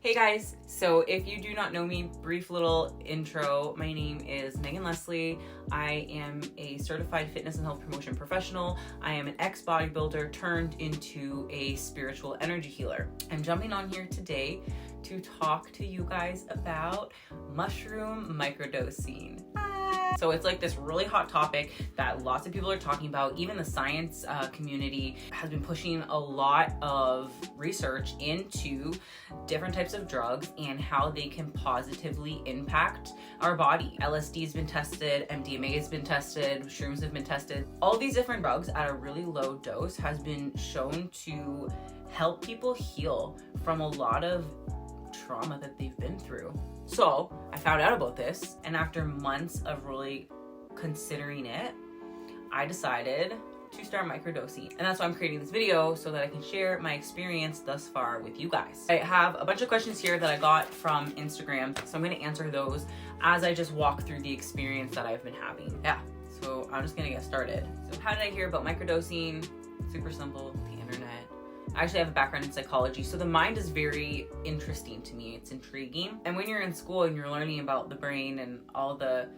Hey guys, so if you do not know me, brief little intro. My name is Megan Leslie. I am a certified fitness and health promotion professional. I am an ex-bodybuilder turned into a spiritual energy healer. I'm jumping on here today to talk to you guys about mushroom microdosing. So it's like this really hot topic that lots of people are talking about. Even the science community has been pushing a lot of research into different types of drugs and how they can positively impact our body. LSD has been tested, MDMA has been tested, shrooms have been tested. All these different drugs at a really low dose has been shown to help people heal from a lot of trauma that they've been through. So I found out about this, and after months of really considering it, I decided to start microdosing. And that's why I'm creating this video, so that I can share my experience thus far with you guys. I have a bunch of questions here that I got from Instagram, so I'm gonna answer those as I just walk through the experience that I've been having. Yeah, so I'm just gonna get started. So how did I hear about microdosing? Super simple, the internet. I actually have a background in psychology, so the mind is very interesting to me. It's intriguing. And when you're in school and you're learning about the brain and all the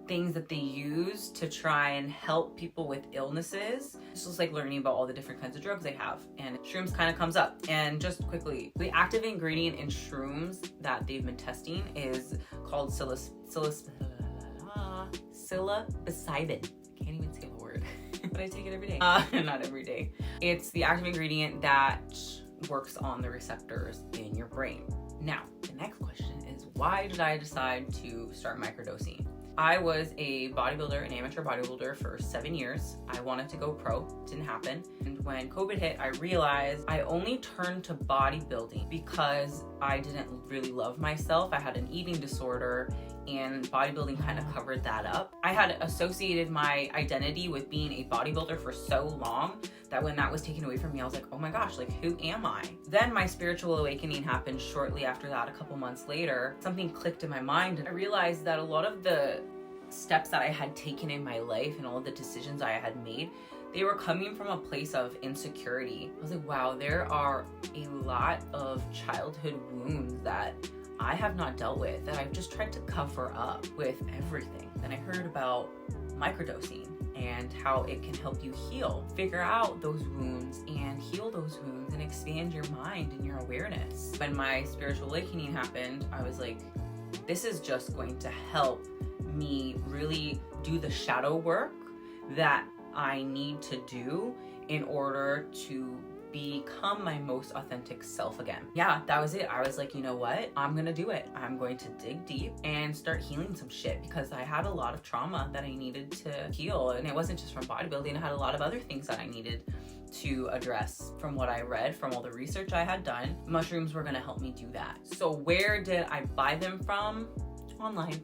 things that they use to try and help people with illnesses, it's just like learning about all the different kinds of drugs they have. And shrooms kind of comes up. And just quickly, the active ingredient in shrooms that they've been testing is called psilocybin. Can't even say the word. But I take it every day. Not every day. It's the active ingredient that works on the receptors in your brain. Now, the next question is, why did I decide to start microdosing? I was a bodybuilder, an amateur bodybuilder for 7 years. I wanted to go pro, didn't happen. And when COVID hit, I realized I only turned to bodybuilding because I didn't really love myself. I had an eating disorder, and bodybuilding kind of covered that up. I had associated my identity with being a bodybuilder for so long that when that was taken away from me, I was like, oh my gosh, like, who am I? Then my spiritual awakening happened shortly after that. A couple months later, something clicked in my mind, and I realized that a lot of the steps that I had taken in my life and all the decisions I had made, they were coming from a place of insecurity. I was like, wow, there are a lot of childhood wounds that I have not dealt with, that I've just tried to cover up with everything. Then I heard about microdosing and how it can help you heal, figure out those wounds and heal those wounds and expand your mind and your awareness. When my spiritual awakening happened, I was like, this is just going to help me really do the shadow work that I need to do in order to become my most authentic self again. Yeah, that was it. I was like, you know what? I'm gonna do it. I'm going to dig deep and start healing some shit, because I had a lot of trauma that I needed to heal. And it wasn't just from bodybuilding. I had a lot of other things that I needed to address. From what I read, from all the research I had done, mushrooms were gonna help me do that. So where did I buy them from? Online.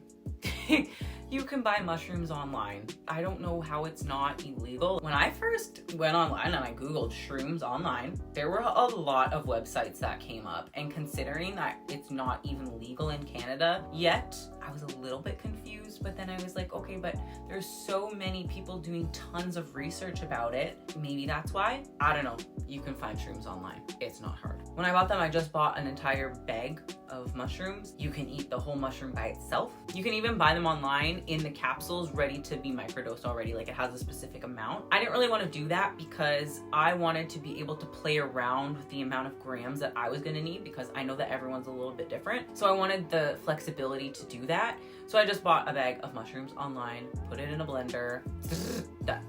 You can buy mushrooms online. I don't know how it's not illegal. When I first went online and I Googled shrooms online, there were a lot of websites that came up. And considering that it's not even legal in Canada yet, I was a little bit confused. But then I was like, okay, but there's so many people doing tons of research about it. Maybe that's why. I don't know. You can find shrooms online. It's not hard. When I bought them, I just bought an entire bag of mushrooms. You can eat the whole mushroom by itself. You can even buy them online in the capsules ready to be microdosed already. Like, it has a specific amount. I didn't really want to do that because I wanted to be able to play around with the amount of grams that I was going to need, because I know that everyone's a little bit different. So I wanted the flexibility to do that. So I just bought a bag of mushrooms online, put it in a blender, done.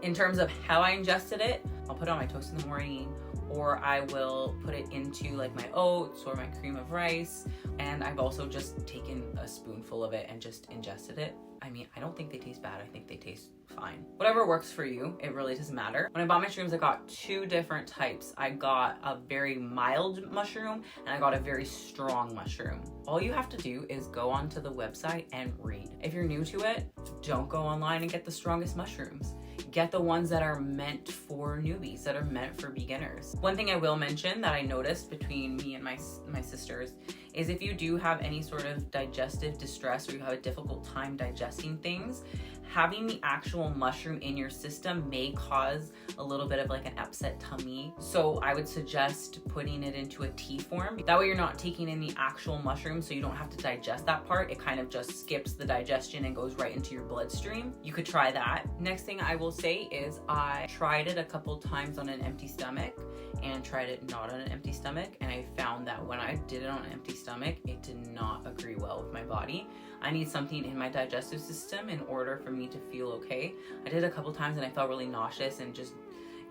In terms of how I ingested it, I'll put it on my toast in the morning, or I will put it into like my oats or my cream of rice. And I've also just taken a spoonful of it and just ingested it. I mean, I don't think they taste bad. I think they taste fine. Whatever works for you, it really doesn't matter. When I bought my shrooms, I got 2 different types. I got a very mild mushroom and I got a very strong mushroom. All you have to do is go onto the website and read. If you're new to it, don't go online and get the strongest mushrooms. Get the ones that are meant for newbies, that are meant for beginners. One thing I will mention that I noticed between me and my sisters is if you do have any sort of digestive distress, or you have a difficult time digesting digesting things, having the actual mushroom in your system may cause a little bit of like an upset tummy. So I would suggest putting it into a tea form. That way you're not taking in the actual mushroom, so you don't have to digest that part. It kind of just skips the digestion and goes right into your bloodstream. You could try that. Next thing I will say is I tried it a couple times on an empty stomach and tried it not on an empty stomach, and I found that when I did it on an empty stomach, it did not agree well with my body. I need something in my digestive system in order for me to feel okay. I did it a couple times and I felt really nauseous and just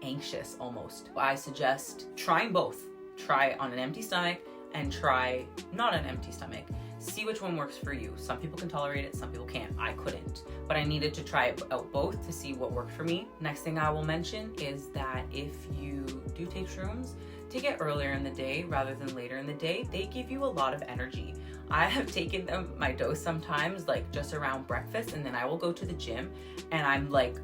anxious almost. I suggest trying both. Try on an empty stomach and try not on an empty stomach. See which one works for you. Some people can tolerate it, some people can't. I couldn't, but I needed to try it out both to see what worked for me. Next thing I will mention is that if you do take shrooms, take it earlier in the day rather than later in the day. They give you a lot of energy. I have taken my dose sometimes like just around breakfast, and then I will go to the gym and I'm like,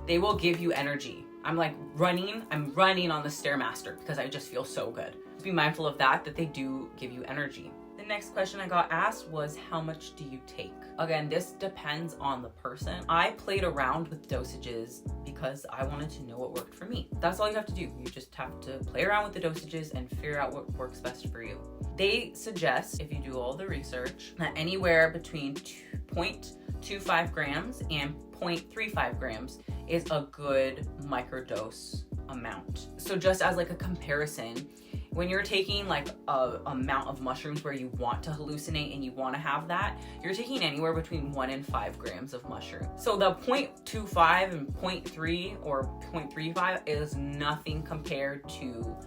they will give you energy. I'm running on the Stairmaster because I just feel so good. Be mindful of that they do give you energy. The next question I got asked was, how much do you take? Again, this depends on the person. I played around with dosages because I wanted to know what worked for me. That's all you have to do. You just have to play around with the dosages and figure out what works best for you. They suggest, if you do all the research, that anywhere between 0.25 grams and 0.35 grams is a good microdose amount. So just as like a comparison, when you're taking like a amount of mushrooms where you want to hallucinate and you want to have that, you're taking anywhere between 1 and 5 grams of mushroom. So the 0.25 and 0.3 or 0.35 is nothing compared to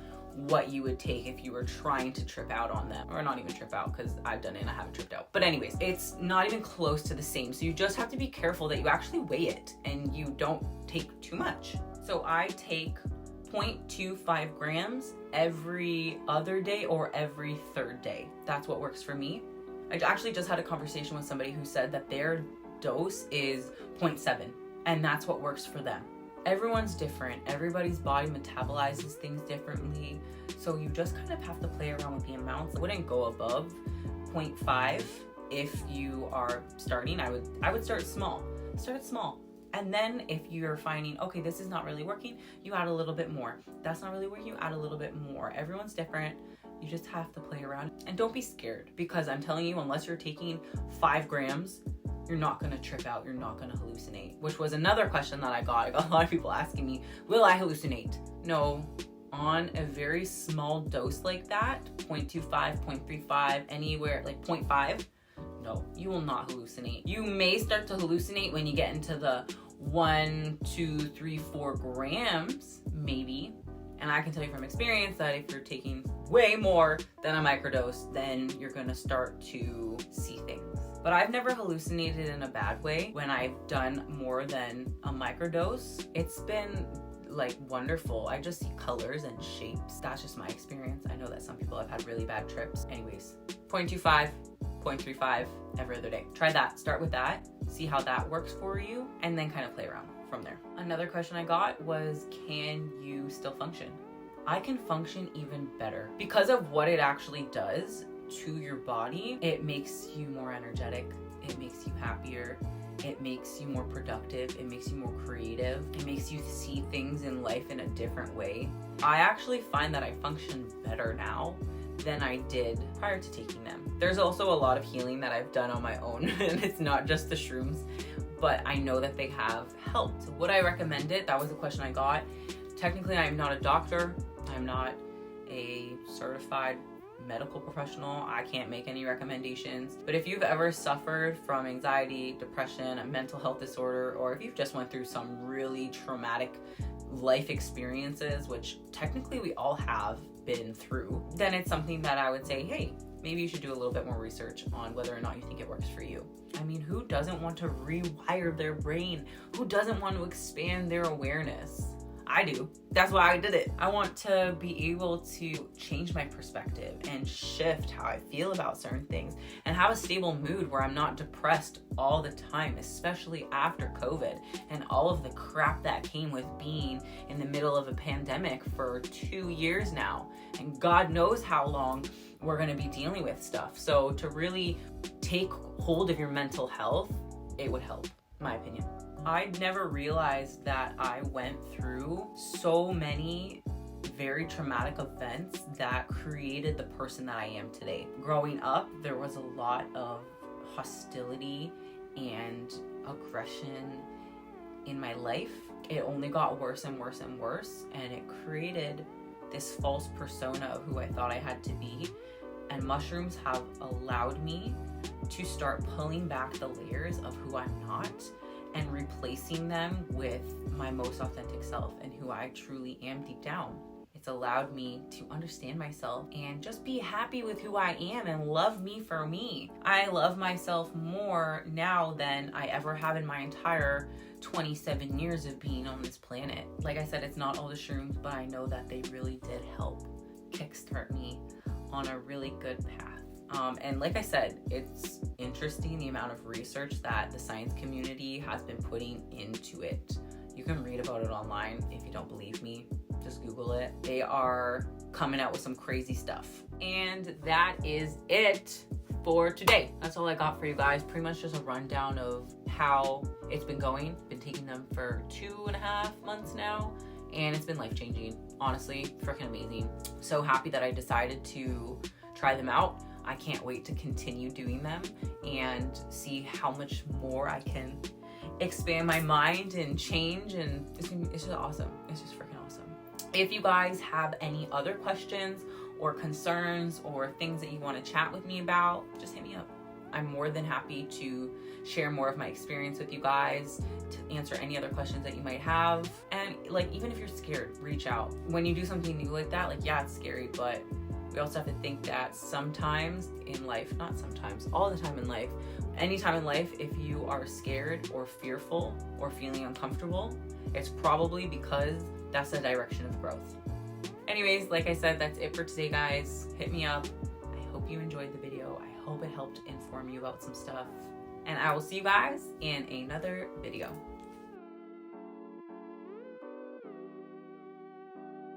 what you would take if you were trying to trip out on them. Or not even trip out, because I've done it and I haven't tripped out. But anyways, it's not even close to the same. So you just have to be careful that you actually weigh it and you don't take too much. So I take 0.25 grams every other day or every third day. That's what works for me. I actually just had a conversation with somebody who said that their dose is 0.7 and that's what works for them. Everyone's different. Everybody's body metabolizes things differently. So you just kind of have to play around with the amounts. I wouldn't go above 0.5 if you are starting. I would start small. Start small. And then if you're finding, okay, this is not really working, you add a little bit more. That's not really working, you add a little bit more. Everyone's different. You just have to play around. And don't be scared, because I'm telling you, unless you're taking 5 grams, you're not gonna trip out, you're not gonna hallucinate. Which was another question that I got. I got a lot of people asking me, will I hallucinate? No, on a very small dose like that, 0.25, 0.35, anywhere, like 0.5, no, you will not hallucinate. You may start to hallucinate when you get into the 1, 2, 3, 4 grams, maybe. And I can tell you from experience that if you're taking way more than a microdose, then you're gonna start to see things. But I've never hallucinated in a bad way when I've done more than a microdose. It's been like wonderful. I just see colors and shapes. That's just my experience. I know that some people have had really bad trips. Anyways, 0.25, 0.35 every other day. Try that. Start with that. See how that works for you, and then kind of play around from there. Another question I got was, can you still function? I can function even better because of what it actually does to your body. It makes you more energetic. It makes you happier. It makes you more productive. It makes you more creative. It makes you see things in life in a different way. I actually find that I function better now than I did prior to taking them. There's also a lot of healing that I've done on my own, and it's not just the shrooms, but I know that they have helped. Would I recommend it? That was a question I got. Technically, I'm not a doctor. I'm not a certified medical professional. I can't make any recommendations. But if you've ever suffered from anxiety, depression, a mental health disorder, or if you've just went through some really traumatic life experiences, which technically we all have been through, then it's something that I would say, hey, maybe you should do a little bit more research on whether or not you think it works for you. I mean, who doesn't want to rewire their brain? Who doesn't want to expand their awareness? I do. That's why I did it. I want to be able to change my perspective and shift how I feel about certain things and have a stable mood where I'm not depressed all the time, especially after COVID and all of the crap that came with being in the middle of a pandemic for 2 years now. And God knows how long we're going to be dealing with stuff. So to really take hold of your mental health it would help, my opinion. I never realized that I went through so many very traumatic events that created the person that I am today. Growing up, there was a lot of hostility and aggression in my life. It only got worse and worse and worse, and it created this false persona of who I thought I had to be. And mushrooms have allowed me to start pulling back the layers of who I'm not and replacing them with my most authentic self and who I truly am deep down. It's allowed me to understand myself and just be happy with who I am and love me for me. I love myself more now than I ever have in my entire 27 years of being on this planet. Like I said, it's not all the shrooms, but I know that they really did help kickstart me on a really good path. And like I said, it's interesting the amount of research that the science community has been putting into it. You can read about it online. If you don't believe me, just Google it. They are coming out with some crazy stuff. And that is it for today. That's all I got for you guys. Pretty much just a rundown of how it's been going. Been taking them for 2.5 months now, and it's been life-changing. Honestly, freaking amazing. So happy that I decided to try them out. I can't wait to continue doing them and see how much more I can expand my mind and change, and it's just awesome. It's just freaking awesome. If you guys have any other questions or concerns or things that you want to chat with me about, just hit me up. I'm more than happy to share more of my experience with you guys, to answer any other questions that you might have. And like, even if you're scared, reach out. When you do something new like that, like, yeah, it's scary, but we also have to think that sometimes in life, not sometimes, all the time in life, anytime in life, if you are scared or fearful or feeling uncomfortable, it's probably because that's the direction of growth. Anyways, like I said, that's it for today, guys. Hit me up. I hope you enjoyed the video. I hope it helped inform you about some stuff. And I will see you guys in another video.